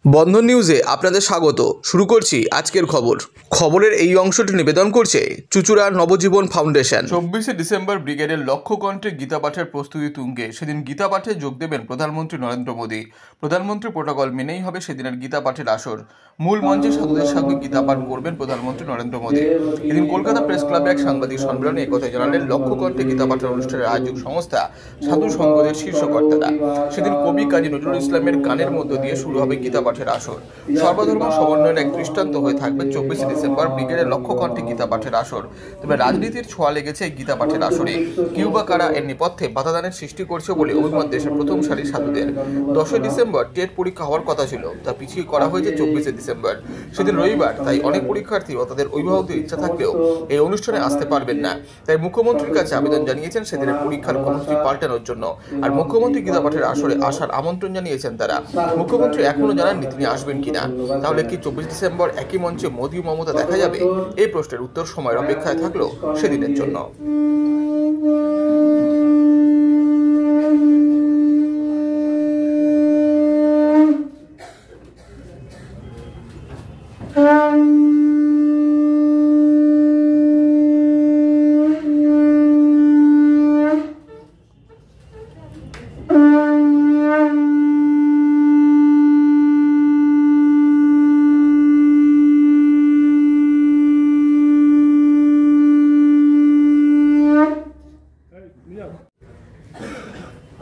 বন্ধন নিউজে আপনাদের স্বাগত। শুরু করছি আজকের খবরের এই অংশটি নিবেদন করছে চুঁচুড়া নবজীবন ফাউন্ডেশন। 24শে ডিসেম্বর ব্রিগেডের লক্ষ্য কণ্ঠে গীতা পাঠের প্রস্তুতি তুঙ্গে। সেদিন গীতা পাঠে যোগ দেবেন প্রধানমন্ত্রী নরেন্দ্র মোদী। প্রধানমন্ত্রী প্রোটোকল মেনেই হবে সেদিনের গীতা পাঠের আসর। মূল মঞ্চে সাধুদের সঙ্গে গীতা পাঠ করবেন প্রধানমন্ত্রী নরেন্দ্র মোদী। এদিন কলকাতা প্রেস ক্লাবে এক সাংবাদিক সম্মেলনে একথা জানালেন লক্ষ্য কণ্ঠে গীতা পাঠের অনুষ্ঠানের আয়োজক সংস্থা সাধু সংঘদের শীর্ষকর্তারা। সেদিন কবি কাজী নজরুল ইসলামের গানের মধ্য দিয়ে শুরু হবে গীতা পাঠের আসর। সর্বধর্ম সমন্বয়ের এক দৃষ্টান্ত হয়ে থাকবে 24শে ডিসেম্বর ব্রিগেডের লক্ষ্য কণ্ঠে গীতা পাঠের আসর। তবে রাজনীতির ছোঁয়া লেগেছে এই গীতা পাঠের আসরে। কেউ বা কারা এর নেপথ্যে বাধাদানের সৃষ্টি করছে বলে অভিমত দেশের প্রথম সারির সাধুদের। 10ই ডিসেম্বর টেট পরীক্ষা হওয়ার কথা ছিল, তা পিছিয়ে করা হয়েছে 24শে ডিসেম্বর। সেদিন রবিবার, তাই অনেক পরীক্ষার্থী ও তাদের অভিভাবকদের ইচ্ছা থাকলেও এই অনুষ্ঠানে আসতে পারবেন না। তাই মুখ্যমন্ত্রীর কাছে আবেদন জানিয়েছেন সেদিনের পরীক্ষার কর্মসূচি পাল্টানোর জন্য। আর মুখ্যমন্ত্রী গীতা পাঠের আসরে আসার আমন্ত্রণ জানিয়েছেন তারা। মুখ্যমন্ত্রী এখনো জানাননি তিনি আসবেন কিনা। তাহলে কি 24 ডিসেম্বর একই মঞ্চে মোদী মমতা দেখা যাবে? এই প্রশ্নের উত্তর সময়ের অপেক্ষায় থাকলো সেদিনের জন্য।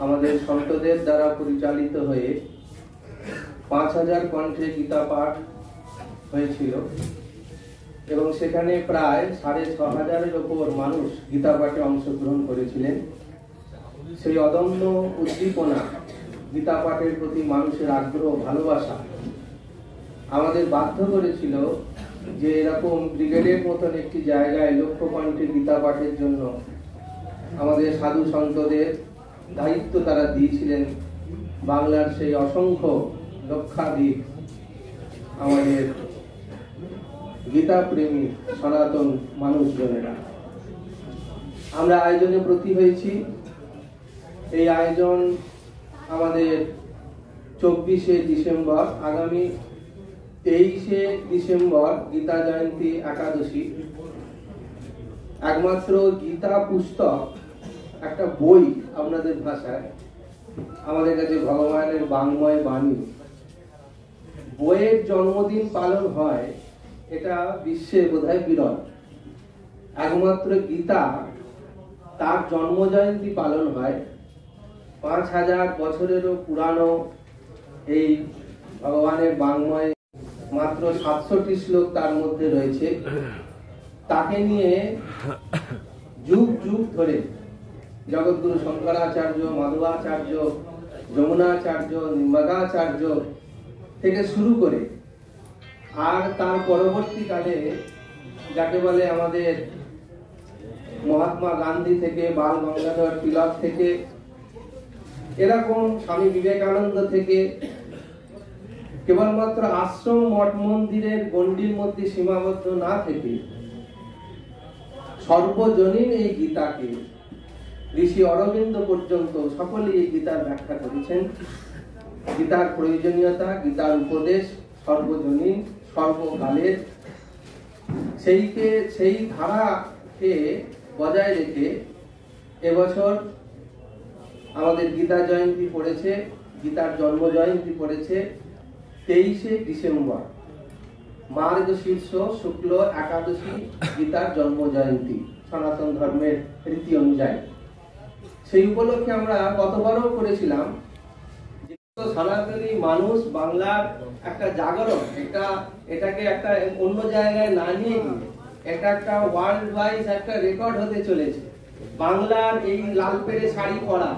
আমাদের সন্তদের দ্বারা পরিচালিত হয়ে 5000 কণ্ঠে গীতা পাঠ হয়েছিল এবং সেখানে প্রায় 6500-এর উপর মানুষ গীতা পাঠে অংশগ্রহণ করেছিলেন। সেই অদম্য উদ্দীপনা, গীতা পাঠের প্রতি মানুষের আগ্রহ, ভালোবাসা আমাদের বাধ্য করেছিল যে এরকম ব্রিগেডের মতন একটি জায়গায় লক্ষ্য কণ্ঠে গীতা পাঠের জন্য আমাদের সাধু সন্তদের দায়িত্ব তারা দিয়েছিলেন। বাংলার সেই অসংখ্য লক্ষাধিক আমাদের গীতা প্রেমী সনাতন মানুষজনেরা আমরা আয়োজনে ব্রতী হয়েছি। এই আয়োজন আমাদের 24শে ডিসেম্বর, আগামী 23শে ডিসেম্বর গীতা জয়ন্তী একাদশী। একমাত্র গীতা পুস্তক, একটা বই আপনাদের ভাষায়, আমাদের কাছে ভগবানের বাংময় বাণী, বইয়ের জন্মদিন পালন হয়, এটা বিশ্বে বোধহয় বিরল। একমাত্র গীতা, তার জন্ম জয়ন্তী পালন হয়। 5000 বছরেরও পুরানো এই ভগবানের বাংময়, মাত্র 700টি শ্লোক তার মধ্যে রয়েছে। তাকে নিয়ে যুগ যুগ ধরে জগৎগুরু শঙ্করাচার্য, মাধবাচার্য, যমুনাচার্য, নিম্বাগাচার্য থেকে শুরু করে আর তার পরবর্তীকালে যাকে বলে আমাদের মহাত্মা গান্ধী থেকে, বাল গঙ্গাধর তিলক থেকে, এরকম স্বামী বিবেকানন্দ থেকে, কেবলমাত্র আশ্রম মঠ মন্দিরের গণ্ডির মধ্যে সীমাবদ্ধ না থেকে সর্বজনীন এই গীতাকে ঋষি অরবিন্দ পর্যন্ত সকলেই এই গীতার ব্যাখ্যা করেছেন। গীতার প্রয়োজনীয়তা, গীতার উপদেশ সর্বজনীন, সর্বকালের, সেই ধারাকে বজায় রেখে এবছর আমাদের গীতা জয়ন্তী পড়েছে, গীতার জন্ম জয়ন্তী পড়েছে 23শে ডিসেম্বর, মার্গশীর্ষ শুক্ল একাদশী গীতার জন্ম জয়ন্তী সনাতন ধর্মের রীতি অনুযায়ী। সেই উপলক্ষে আমরা গতবারও করেছিলাম সনাতনী মানুষ বাংলার একটা জাগরণ, এটাকে একটা অন্য জায়গায় না নিয়ে এটা একটা ওয়ার্ল্ড ওয়াইজ একটা রেকর্ড হতে চলেছে। বাংলার এই লাল পেড়ে শাড়ি পরা,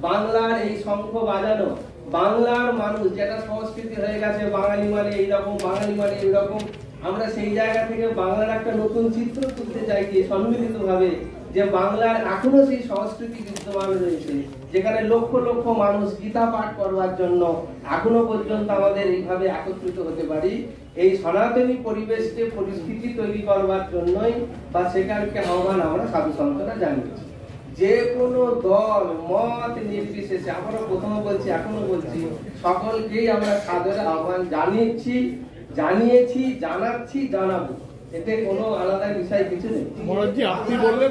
বাংলার এই শঙ্খ বাজানো, বাংলার মানুষ যেটা সংস্কৃতি হয়ে গেছে, বাঙালি মানে এইরকম, বাঙালি মানে এইরকম, আমরা সেই জায়গা থেকে বাংলার একটা নতুন চিত্র তুলতে চাইছি সম্মিলিত ভাবে, যে বাংলার এখনো সেই সংস্কৃতি বিদ্যমান রয়েছে, যেখানে লক্ষ লক্ষ মানুষ গীতা পাঠ করবার জন্য এখনো পর্যন্ত আমাদের এইভাবে একত্রিত হতে পারি। এই সনাতনী পরিবেশকে, পরিস্থিতি তৈরি করবার জন্যই বা সেখানকে আহ্বান আমরা সাধু সন্তরা জানিয়েছি। যে কোনো দল মত নির্বিশেষে, আমরা প্রথমে বলছি এখনো বলছি, সকলকেই আমরা সাদরে আহ্বান জানিয়েছি, জানাচ্ছি, জানাবো। এতে কোনো আলাদা বিষয় কিছু নেই। আপনি বললেন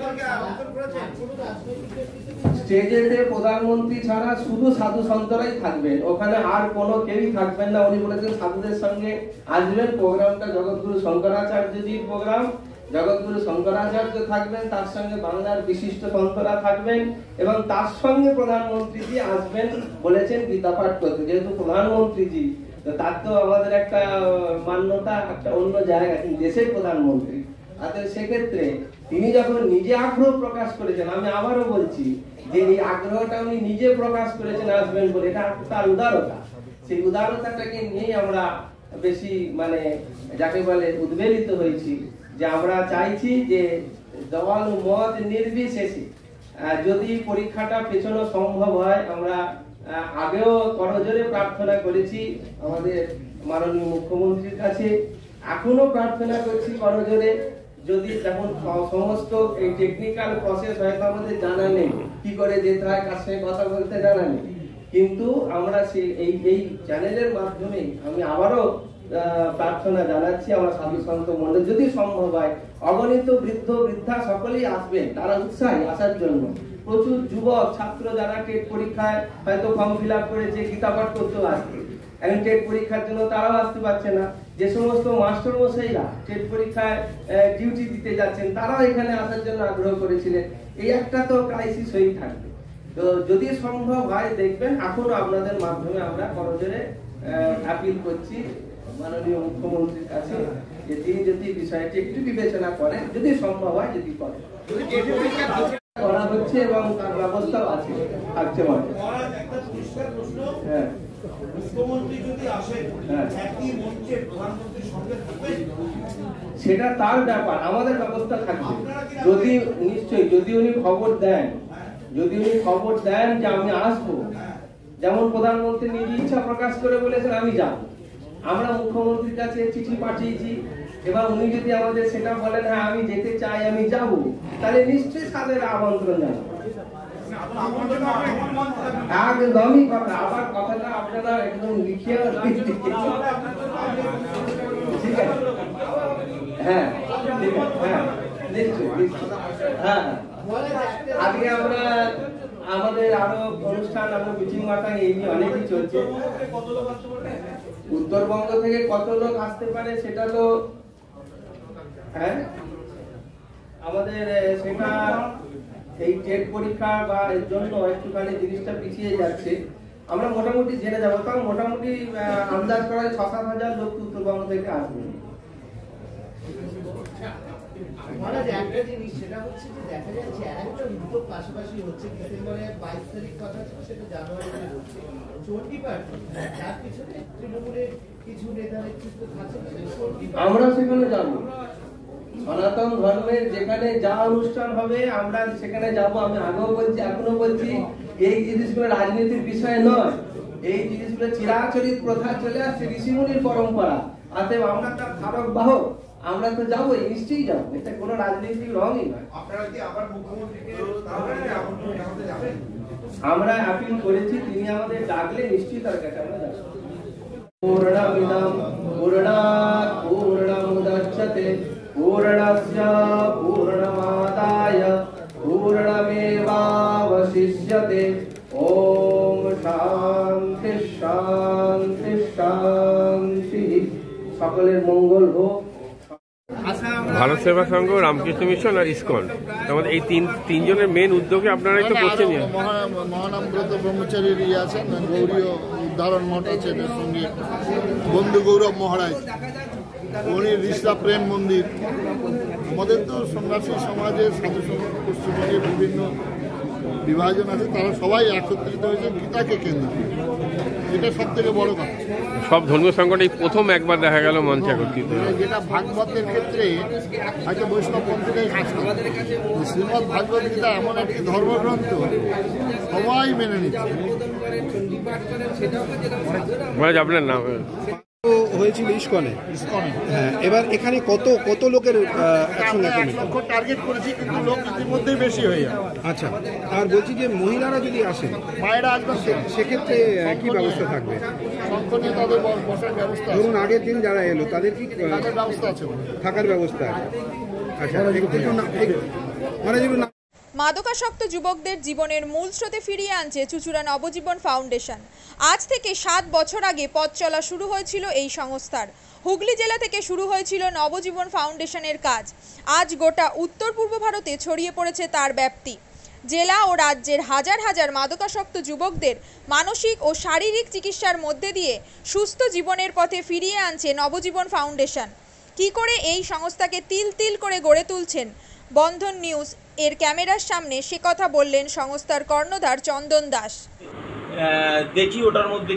স্টেজেতে প্রধানমন্ত্রী ছাড়া শুধু সাধু সন্তরাই থাকবেন, ওখানে আর কোনো কেউই থাকবেন না। উনি বলেছেন সাধুদের সঙ্গে আসবেন। প্রোগ্রামটা জগৎগুরু শঙ্করাচার্যজির প্রোগ্রাম। জগৎগুরু শঙ্করাচার্য থাকবেন, তার সঙ্গে বাংলার বিশিষ্ট সন্তরা থাকবেন, এবং তার সঙ্গে প্রধানমন্ত্রীজি আসবেন বলেছেন গীতা পাঠ করতে। যেহেতু প্রধানমন্ত্রীজি, তার তো আমাদের একটা মান্যতা একটা অন্য জায়গা, দেশের প্রধানমন্ত্রী। সেক্ষেত্রে তিনি যখন নিজে আগ্রহ প্রকাশ করেছেন, আমি আবারও বলছি যে এই আগ্রহটা উনি নিজে প্রকাশ করেছেন আসবেন বলে, এটা তার উদারতা। সেই উদারতাটাকে নিয়েই আমরা বেশি যাকে বলে উদ্বেলিত হয়েছি, যে আমরা চাইছি যে দল মত নির্বিশেষে যদি পরীক্ষাটা পেছানো সম্ভব হয়। আমরা আগেও করজোরে প্রার্থনা করেছি আমাদের মাননীয় মুখ্যমন্ত্রীর কাছে, এখনো প্রার্থনা করছি করজোরে। যদি যেমন সমস্ত এই টেকনিক্যাল প্রসেস হয়তো আমাদের জানা নেই, কি করে যেতে হয়, কার সঙ্গে কথা বলতে জানা নেই, কিন্তু আমরা এই চ্যানেলের মাধ্যমে আমি আবারও প্রার্থনা জানাচ্ছি আমরা সাধু সন্ত মন্ডল, যদি সম্ভব হয় অগণিত বৃদ্ধ বৃদ্ধা সকলেই আসবেন, তারা উৎসাহী আসার জন্য। প্রচুর যুবক ছাত্র যারা টেট পরীক্ষায় হয়তো ফর্ম ফিল আপ করেছে, গীতা পাঠ করতেও আসবে, এখন টেট পরীক্ষার জন্য তারাও আসতে পারছে না। যে সমস্ত মাস্টার মশাইরা টেট পরীক্ষায় ডিউটি দিতে যাচ্ছেন, তারাও এখানে আসার জন্য আগ্রহ করেছিলেন। এই একটা তো ক্রাইসিস হয়েই থাকবে। তো যদি সম্ভব হয় দেখবেন, এখনো আপনাদের মাধ্যমে আমরা করজোরে আপিল করছি মাননীয় মুখ্যমন্ত্রীর কাছে, যে তিনি যদি বিষয়টি একটু বিবেচনা করেন, যদি সম্ভব হয়, যদি করেন। করা হচ্ছে এবং তার ব্যবস্থাও আছে, থাকছে মানে। হ্যাঁ, সেটা তার ব্যাপার, আমাদের ব্যবস্থা থাকবে। যদি নিশ্চয়ই যদি উনি খবর দেন যে আমি আসবো, যেমন প্রধানমন্ত্রী নিজে ইচ্ছা প্রকাশ করে বলেছেন আমি যাব, আমরা মুখ্যমন্ত্রীর কাছে চিঠি পাঠিয়েছি, এবার উনি যদি আমাদের সেটা বলেন হ্যাঁ আমি যেতে চাই, আমি যাব, তাহলে নিশ্চয়ই তাদের আমন্ত্রণ জানাবো। একদমই কথা, আবার কথাটা আপনারা একদম লিখিয়ে ঠিক আছে। হ্যাঁ ঠিক আছে, হ্যাঁ নিশ্চয়ই। হ্যাঁ, আজকে আমরা আমাদের আরো অনুষ্ঠান, আমরা মিটিং মাটাং এই নিয়ে অনেকই চলছে। উত্তরবঙ্গ থেকে কত লোক আসতে পারে সেটা তো হ্যাঁ আমাদের সেটা এই টেট পরীক্ষা বা এর জন্য একটুখানি জিনিসটা পিছিয়ে যাচ্ছে। আমরা মোটামুটি জেনে যাবো, তাও মোটামুটি আন্দাজ করা 6-7 হাজার লোক উত্তরবঙ্গ থেকে আসবে। একটা জিনিস সেটা হচ্ছে যে দেখা যাচ্ছে একটা উদ্যোগ পাশাপাশি হচ্ছে, ডিসেম্বরের 22 তারিখ কথা ছিল, সেটা জানুয়ারিতে হচ্ছে। চণ্ডী পাঠ তার পিছনে তৃণমূলের কিছু নেতা নেতৃত্ব থাকছে, আমরা সেখানে যাবো। সনাতন ধর্মের যেখানে যা অনুষ্ঠান হবে আমরা সেখানে যাব। আমি আগেও বলছি, এখনো বলছি, এই জিনিসগুলো রাজনীতির বিষয় নয়, এই জিনিসগুলো চিরাচরিত প্রথা চলে আসছে, ঋষিমুনির পরম্পরা। অতএব আমরা তার ধারক বাহক, আমরা তো যাবোই, নিশ্চয়ই যাবো, এটা কোনো রাজনৈতিক রঙই নয়। আপনারা কি আবার মুখ্যমন্ত্রীকে আমন্ত্রণ জানাতে যাবেন? আমরা আপিল করেছি, তিনি আমাদের ডাকলে নিশ্চয়ই তার কাছে আমরা যাবো। পূর্ণমিদং পূর্ণাৎ পূর্ণমুদচ্যতে পূর্ণস্য পূর্ণমাদায় পূর্ণমেবাবশিষ্যতে। ওম শান্তি শান্তি শান্তি। সকলের মঙ্গল হোক। ভারত সেবা সংঘ, রামকৃষ্ণ মিশন আর ইসকন, আমাদের এই তিনজনের মেন উদ্যোগে আপনারাই তো করছেন। মহানামব্রত ব্রহ্মচারীর আছেন, গৌরীয় উদ্ধারণ মঠ আছে, এদের সঙ্গে বন্ধু গৌরব মহারাজ, উনি রিষ্টা প্রেম মন্দির। আমাদের তো সন্ন্যাসী সমাজের সাধু সমাজ পশ্চিমবঙ্গের বিভিন্ন বিভাজন আছে, তারা সবাই একত্রিত হয়েছে গীতাকে কেন্দ্র, এটা সব থেকে বড় কথা। সব ধর্মীয় সংগঠন প্রথম একবার দেখা গেল মঞ্চে একত্রিত। যেটা ভাগবতের ক্ষেত্রে হয়তো বৈষ্ণব পন্থীরাই কাজ করে, শ্রীমদ ভাগবত গীতা এমন একটি ধর্মগ্রন্থ সবাই মেনে নিচ্ছে। আপনার নাম হয়েছিল ইসকনে। হ্যাঁ, এবার এখানে কত লোকের একসঙ্গে টার্গেট করেছি, কিন্তু লোক ইতিমধ্যেই বেশি হয়ে যায়। আচ্ছা, আর বলছি যে মহিলারা যদি আসেন, মায়েরা আসবেন, সেক্ষেত্রে কি ব্যবস্থা থাকবে? সংকটে তাদের বসার ব্যবস্থা আছে। ধরুন আগের দিন যারা এলো তাদের কি থাকার ব্যবস্থা আছে? থাকার ব্যবস্থা আছে। আচ্ছা, মাদকাসক্ত যুবকদের জীবনের মূল স্রোতে ফিরিয়ে আনছে চুঁচুড়া নবজীবন ফাউন্ডেশন। আজ থেকে 7 বছর আগে পথ চলা শুরু হয়েছিল এই সংস্থার। হুগলি জেলা থেকে শুরু হয়েছিল নবজীবন ফাউন্ডেশনের কাজ। আজ গোটা উত্তর পূর্ব ভারতে ছড়িয়ে পড়েছে তার ব্যাপ্তি। জেলা ও রাজ্যের হাজার হাজার মাদকাসক্ত যুবকদের মানসিক ও শারীরিক চিকিৎসার মধ্যে দিয়ে সুস্থ জীবনের পথে ফিরিয়ে আনছে নবজীবন ফাউন্ডেশন। কী করে এই সংস্থাকে তিল তিল করে গড়ে তুলছেন বন্ধন নিউজ এর ক্যামেরার সামনে, সে কথা বললেন সংস্থার কর্ণধার চন্দন দাস। দেখি ওটার মধ্যে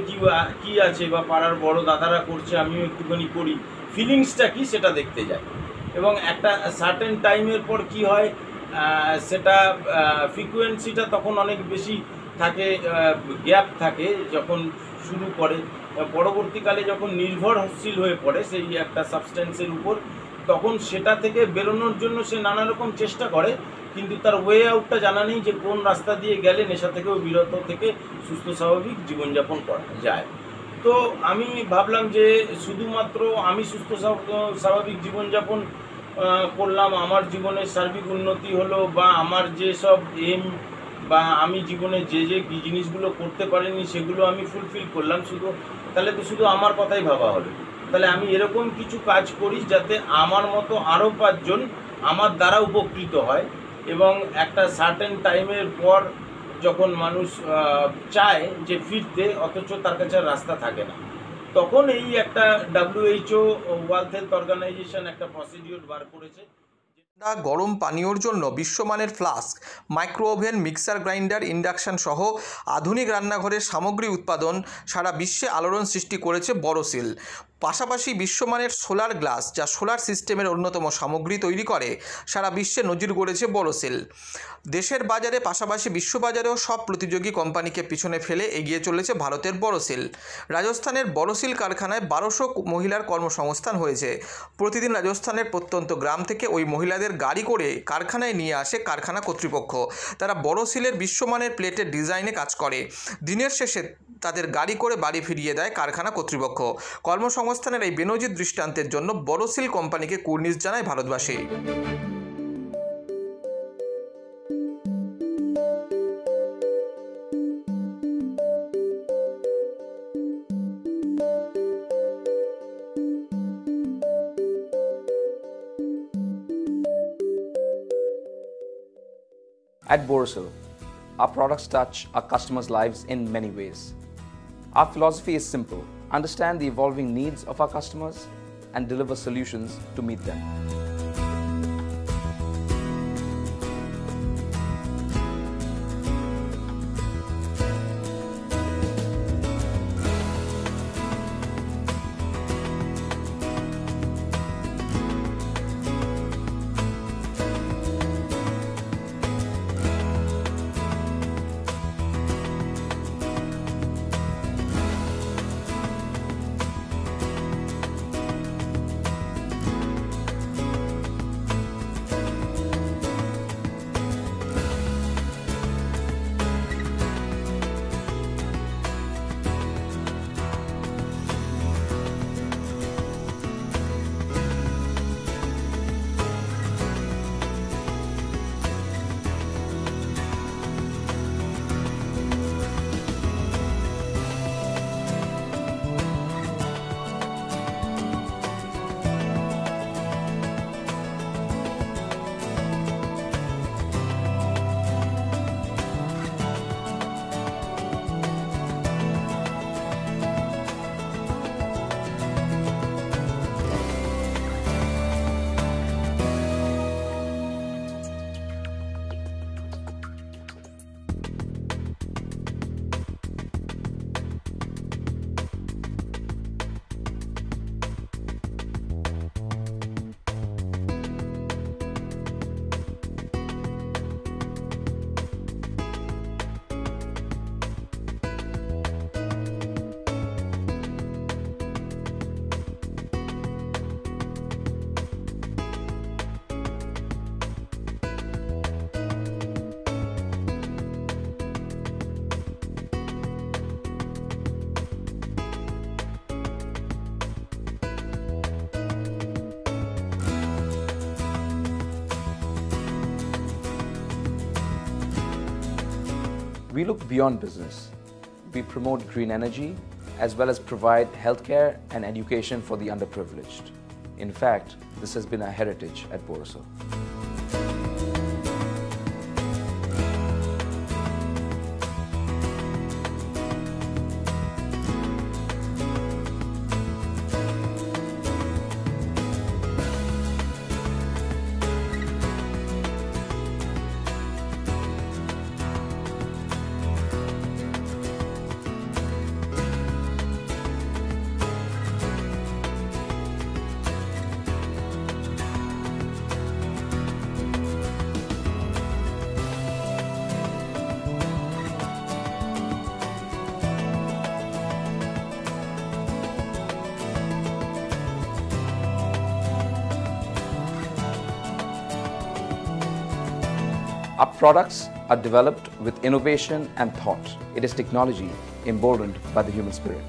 কি আছে, বা পাড়ার বড় দাদারা করছে, আমিও একটুখানি করি, ফিলিংসটা কি সেটা দেখতে যাই। এবং একটা সার্টেন টাইমের পর কি হয়, সেটা ফ্রিকোয়েন্সিটা তখন অনেক বেশি থাকে, গ্যাপ থাকে যখন শুরু করে। পরবর্তীকালে যখন নির্ভরশীল হয়ে পড়ে সেই একটা সাবস্টেন্সের উপর, তখন সেটা থেকে বেরোনোর জন্য সে নানা রকম চেষ্টা করে, কিন্তু তার ওয়ে আউটটা জানা নেই যে কোন রাস্তা দিয়ে গেলে নেশা থেকেও বিরত থেকে সুস্থ স্বাভাবিক জীবনযাপন করা যায়। তো আমি ভাবলাম যে শুধুমাত্র আমি সুস্থ স্বাভাবিক জীবনযাপন করলাম, আমার জীবনের সার্বিক উন্নতি হলো, বা আমার যেসব এম বা আমি জীবনে যে জিনিসগুলো করতে পারিনি সেগুলো আমি ফুলফিল করলাম, তাহলে তো শুধু আমার কথাই ভাবা হলো। তাহলে আমি এরকম কিছু কাজ করি যাতে আমার মতো আরও 5 জন আমার দ্বারা উপকৃত হয়। এবং একটা সার্টেন টাইমের পর যখন মানুষ চায় যে ফিরতে, অথচ তার কাছে রাস্তা থাকে না, তখন এই একটা WHO ওয়ার্ল্ড হেলথ অর্গানাইজেশন একটা প্রসিডিওর বার করেছে। গরম পানীয়র জন্য বিশ্বমানের flask, micro oven, mixer grinder, induction সহ আধুনিক রান্নাঘরের সামগ্রী উৎপাদন সারা বিশ্বে আলোড়ন সৃষ্টি করেছে বড়সিল। পাশাপাশি বিশ্বমানের সোলার গ্লাস, যা সোলার সিস্টেমের অন্যতম সামগ্রী তৈরি করে, সারা বিশ্বে নজির গড়েছে বড়সিল। দেশের বাজারে পাশাপাশি বিশ্ববাজারেও সব প্রতিযোগী কোম্পানিকে পিছনে ফেলে এগিয়ে চলেছে ভারতের বড়সিল। রাজস্থানের বড়সিল কারখানায় 1200 মহিলার কর্মসংস্থান হয়েছে। প্রতিদিন রাজস্থানের প্রত্যন্ত গ্রাম থেকে ওই মহিলাদের গাড়ি করে কারখানায় নিয়ে আসে কারখানা কর্তৃপক্ষ। তারা বড়সিলের বিশ্বমানের প্লেটের ডিজাইনে কাজ করে। দিনের শেষে তাদের গাড়ি করে বাড়ি ফিরিয়ে দেয় কারখানা কর্তৃপক্ষ। কর্মসংস্থানের এই বেনজির দৃষ্টান্তের জন্য বড়সিল কোম্পানিকে কুর্নিশ জানায় ভারতবাসী। At Borosil, our products touch our customers' lives in many ways. Our philosophy is simple: understand the evolving needs of our customers and deliver solutions to meet them. We look beyond business. We promote green energy as well as provide healthcare and education for the underprivileged. In fact, this has been our heritage at Borosil. Our products are developed with innovation and thought. It is technology emboldened by the human spirit.